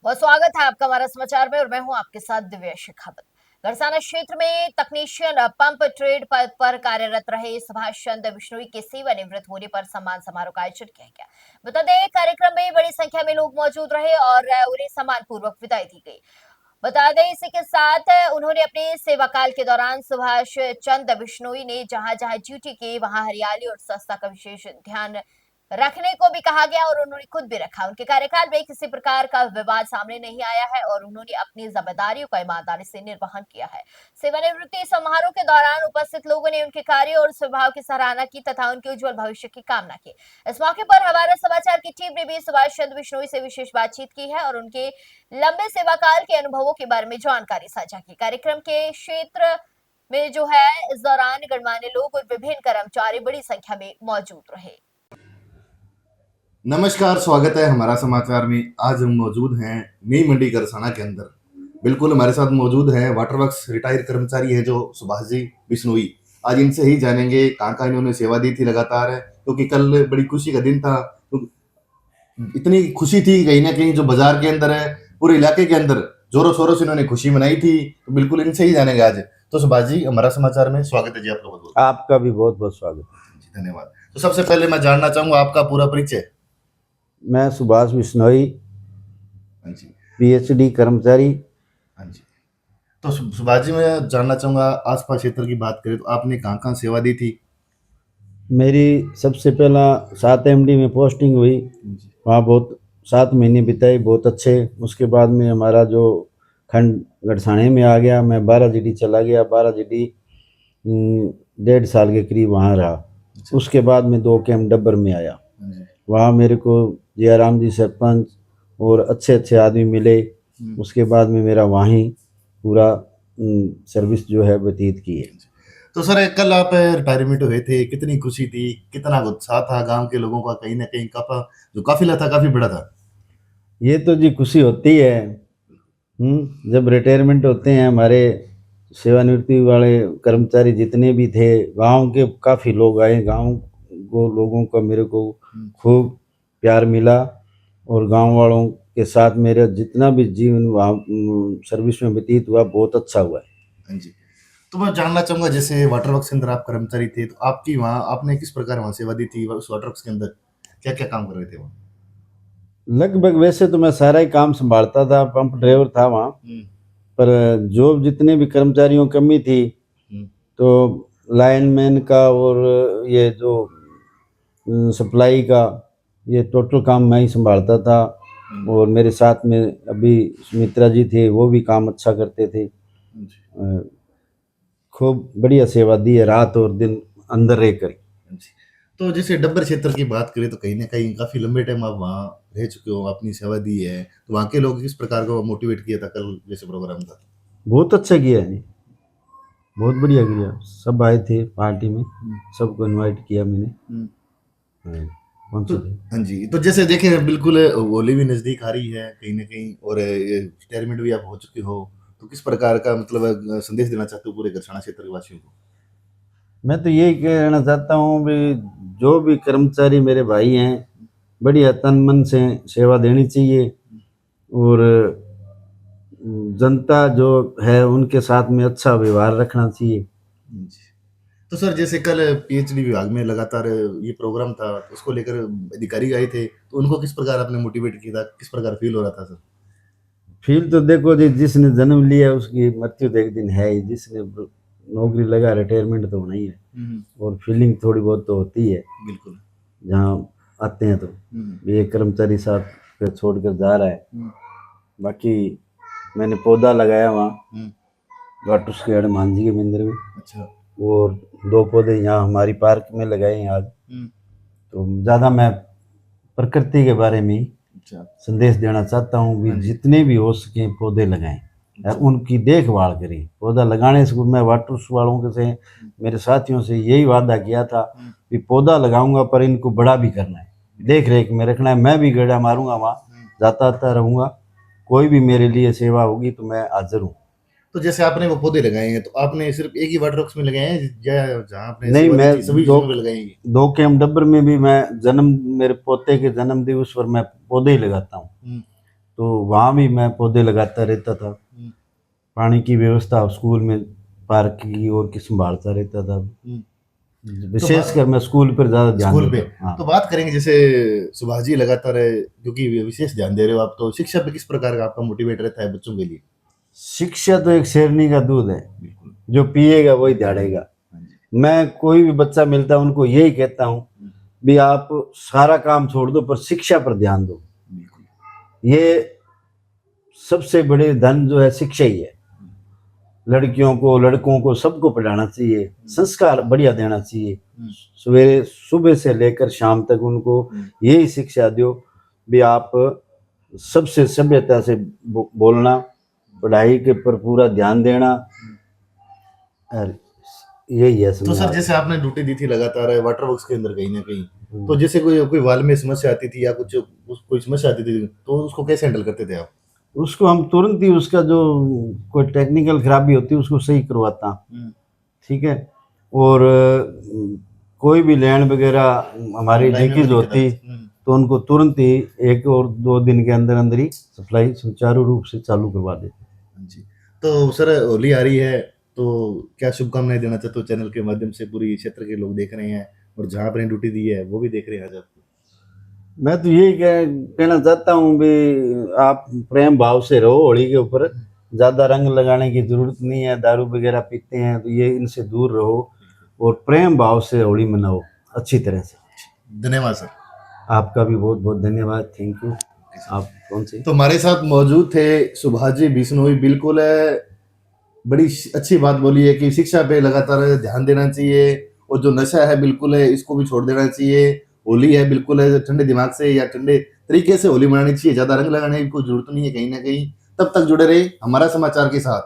बहुत स्वागत है आपका हमारा समाचार में और मैं हूं आपके साथ दिव्या शेखावत। गरसाना क्षेत्र में तकनीशियन पंप ट्रेड पद पर कार्यरत रहे सुभाष चंद्र बिश्नोई के सेवानिवृत्त होने पर सम्मान समारोह का आयोजन किया गया। बता दें कार्यक्रम में बड़ी संख्या में लोग मौजूद रहे और उन्हें सम्मान पूर्वक विदाई दी गई। बता दें इसी के साथ उन्होंने अपने सेवा काल के दौरान सुभाष चंद्र बिश्नोई ने जहां जहां ड्यूटी की वहां हरियाली और स्वच्छता का विशेष ध्यान रखने को भी कहा गया और उन्होंने खुद भी रखा। उनके कार्यकाल में किसी प्रकार का विवाद सामने नहीं आया है और उन्होंने अपनी जिम्मेदारियों का ईमानदारी से निर्वहन किया है। सेवानिवृत्ति समारोह के दौरान उपस्थित लोगों ने उनके कार्य और स्वभाव की सराहना की तथा उनके उज्जवल भविष्य की कामना की। इस मौके पर हमारा समाचार की टीम ने भी सुभाष चंद्र बिश्नोई से विशेष बातचीत की है और उनके लंबे सेवाकाल के अनुभवों के बारे में जानकारी साझा की। कार्यक्रम के क्षेत्र में जो है इस दौरान गणमान्य लोग और विभिन्न कर्मचारी बड़ी संख्या में मौजूद रहे। नमस्कार, स्वागत है हमारा समाचार में। आज हम मौजूद हैं नई मंडी गरसाना के अंदर। बिल्कुल हमारे साथ मौजूद है वाटर वर्क्स रिटायर कर्मचारी है जो सुभाष जी बिश्नोई। आज इनसे ही जानेंगे कहाँ कहाँ इन्होंने सेवा दी थी लगातार है, क्योंकि कल बड़ी खुशी का दिन था। तो इतनी खुशी थी कहीं ना कहीं जो बाजार के अंदर है, पूरे इलाके के अंदर जोरों शोरों से इन्होंने खुशी मनाई थी। तो बिल्कुल इनसे ही जानेंगे आज। तो सुभाष जी हमारा समाचार में स्वागत है जी आपका। बहुत बहुत आपका भी बहुत बहुत स्वागत जी, धन्यवाद। तो सबसे पहले मैं जानना चाहूंगा आपका पूरा परिचय। मैं सुभाष बिश्नोई, हाँ जी, पीएचडी कर्मचारी। हाँ जी। तो सुभाष जी मैं जानना चाहूंगा आसपास क्षेत्र की बात करें तो आपने कहाँ कहाँ सेवा दी थी? मेरी सबसे पहला 7 MD में पोस्टिंग हुई, वहाँ बहुत 7 महीने बिताए, बहुत अच्छे। उसके बाद में हमारा जो खंड गड़साने में आ गया, मैं 12 GD चला गया। 12 GD 1.5 साल के करीब वहाँ रहा। उसके बाद में 2 कैंप डब्बर में आया। वहाँ मेरे को जयराम जी सरपंच और अच्छे अच्छे आदमी मिले। उसके बाद में मेरा वहीं पूरा सर्विस जो है व्यतीत की है। तो सर कल आप रिटायरमेंट हुए थे, कितनी खुशी थी, कितना उत्साह था गांव के लोगों का? कहीं ना कहीं जो काफिला था काफी बड़ा था। ये तो जी खुशी होती है। जब रिटायरमेंट होते हैं हमारे सेवानिवृत्ति वाले कर्मचारी जितने भी थे, गांव के काफ़ी लोग आए। गांव को लोगों का मेरे को खूब प्यार मिला और गांव वालों के साथ मेरा जितना भी जीवन वहाँ सर्विस में व्यतीत हुआ बहुत अच्छा हुआ है। हाँ जी। तो मैं जानना चाहूंगा जैसे वाटर वर्क्स के अंदर आप कर्मचारी थे, तो आपकी वहाँ आपने किस प्रकार वहाँ सेवा दी थी? उस वाटर वर्क्स के अंदर क्या क्या काम कर रहे थे वहाँ? लगभग वैसे तो मैं सारा ही काम संभालता था, पंप ड्राइवर था वहाँ। पर जो जितने भी कर्मचारियों की कमी थी तो लाइनमैन का और ये जो सप्लाई का ये टोटल काम मैं ही संभालता था। और मेरे साथ में अभी सुमित्रा जी थे, वो भी काम अच्छा करते थे। खूब बढ़िया सेवा दी है, रात और दिन अंदर रहकर। तो जैसे डब्बर क्षेत्र की बात करें तो कहीं ना कहीं काफी लंबे टाइम आप वहाँ रह चुके हो, अपनी सेवा दी है, तो वहाँ के लोग किस प्रकार को मोटिवेट किया था कल जैसे प्रोग्राम था? बहुत अच्छा किया है, बहुत बढ़िया किया। सब आए थे पार्टी में, सबको इनवाइट किया मैंने। तो हाँ जी, तो जैसे देखें बिल्कुल होली भी नजदीक आ रही है कहीं ना कहीं, और रिटायरमेंट भी आप हो चुके हो, तो किस प्रकार का मतलब संदेश देना चाहते हो पूरे गरसाना क्षेत्र के वासियों को? मैं तो यही कहना चाहता हूँ भी जो भी कर्मचारी मेरे भाई हैं, बढ़िया तन मन से सेवा देनी चाहिए और जनता जो है उनके साथ में अच्छा व्यवहार रखना चाहिए। तो सर जैसे कल पीएचडी विभाग में लगातार ये प्रोग्राम था, तो उसको लेकर अधिकारी आए थे, तो उनको किस प्रकार आपने मोटिवेट किया था, किस प्रकार फील हो रहा था सर? फील तो देखो जी, जिसने जन्म लिया उसकी मृत्यु तो एक दिन है ही। जिसने नौकरी लगा रिटायरमेंट तो होना ही है। और फीलिंग थोड़ी बहुत तो होती है बिल्कुल जहाँ आते हैं। तो ये कर्मचारी साथ पे छोड़कर जा रहा है। बाकी मैंने पौधा लगाया वहाँ वाटर स्केड मांझी के मंदिर में। अच्छा। और 2 पौधे यहाँ हमारी पार्क में लगाए हैं आज। तो ज़्यादा मैं प्रकृति के बारे में संदेश देना चाहता हूँ भी जितने भी हो सके पौधे लगाएं और उनकी देखभाल करें। पौधा लगाने से मैं वाटर वालों के से मेरे साथियों से यही वादा किया था कि पौधा लगाऊंगा पर इनको बड़ा भी करना है, देख रेख में रखना है। मैं भी गेड़ा मारूंगा वहाँ, जाता आता रहूँगा। कोई भी मेरे लिए सेवा होगी तो मैं हाजिर हूँ। तो जैसे आपने वो पौधे लगाए हैं, तो आपने सिर्फ एक ही वाटर वर्क्स में लगाए हैं या जहाँ आपने नहीं, सेवा दी मैं थी सभी जगह पे लगाए हैं? 2 कैंप डब्बर में भी मैं मेरे पोते के जन्म दिवस पर मैं पौधे ही लगाता हूँ। तो वहाँ भी मैं पौधे लगाता रहता था। पानी की व्यवस्था स्कूल में पार्क की और की संभालता रहता था। विशेषकर मैं स्कूल पर ज़्यादा ध्यान स्कूल पे देता। हाँ। तो बात करेंगे जैसे सुभाष जी लगातार है क्योंकि विशेष ध्यान दे रहे हो आप, तो शिक्षा पे किस प्रकार का आपका मोटिवेट रहता है बच्चों के लिए? शिक्षा तो एक शेरनी का दूध है, बिल्कुल। जो पिएगा वही झाड़ेगा। हाँ जी। मैं कोई भी बच्चा मिलता है उनको यही कहता हूँ भी आप सारा काम छोड़ दो पर शिक्षा पर ध्यान दो। बिल्कुल। ये सबसे बड़े धन जो है शिक्षा ही है। लड़कियों को लड़कों को सबको पढ़ाना चाहिए, संस्कार बढ़िया देना चाहिए। सवेरे सुबह से लेकर शाम तक उनको यही शिक्षा दो भी आप सबसे सभ्यता से बोलना, पढ़ाई के पर पूरा ध्यान देना, और यही है। तो सर जैसे आपने ड्यूटी दी थी लगातार वाटर वर्क्स के अंदर कहीं ना कहीं, तो जैसे कोई वाल में समस्या आती थी या कुछ कोई समस्या आती थी तो उसको कैसे हैंडल करते थे आप? उसको हम तुरंत ही उसका जो कोई टेक्निकल खराबी होती है उसको सही करवाता। ठीक है। और कोई भी लैंड वगैरह हमारी लीकेज होती तो उनको तुरंत ही 1 और 2 दिन के अंदर अंदर ही सप्लाई सुचारू रूप से चालू करवा देते। जी। तो सर होली आ रही है तो क्या शुभकामनाएं देना चाहते हो चैनल के माध्यम से? पूरी क्षेत्र के लोग देख रहे हैं और जहाँ आपने ड्यूटी दी है वो भी देख रहे हैं आज आपको। मैं तो यही कहना चाहता हूँ भी आप प्रेम भाव से रहो। होली के ऊपर ज़्यादा रंग लगाने की ज़रूरत नहीं है। दारू वगैरह पीते हैं तो ये इनसे दूर रहो और प्रेम भाव से होली मनाओ अच्छी तरह से। धन्यवाद सर। आपका भी बहुत बहुत धन्यवाद। Thank you. आप कौन से? तो हमारे साथ मौजूद थे सुभाष जी बिश्नोई। बिल्कुल बड़ी अच्छी बात बोली है कि शिक्षा पे लगातार ध्यान देना चाहिए और जो नशा है बिल्कुल है इसको भी छोड़ देना चाहिए। होली है बिल्कुल है ठंडे दिमाग से या ठंडे तरीके से होली मनानी चाहिए, ज्यादा रंग लगाने की कोई जरूरत नहीं है कहीं ना कहीं। तब तक जुड़े रहे हमारा समाचार के साथ।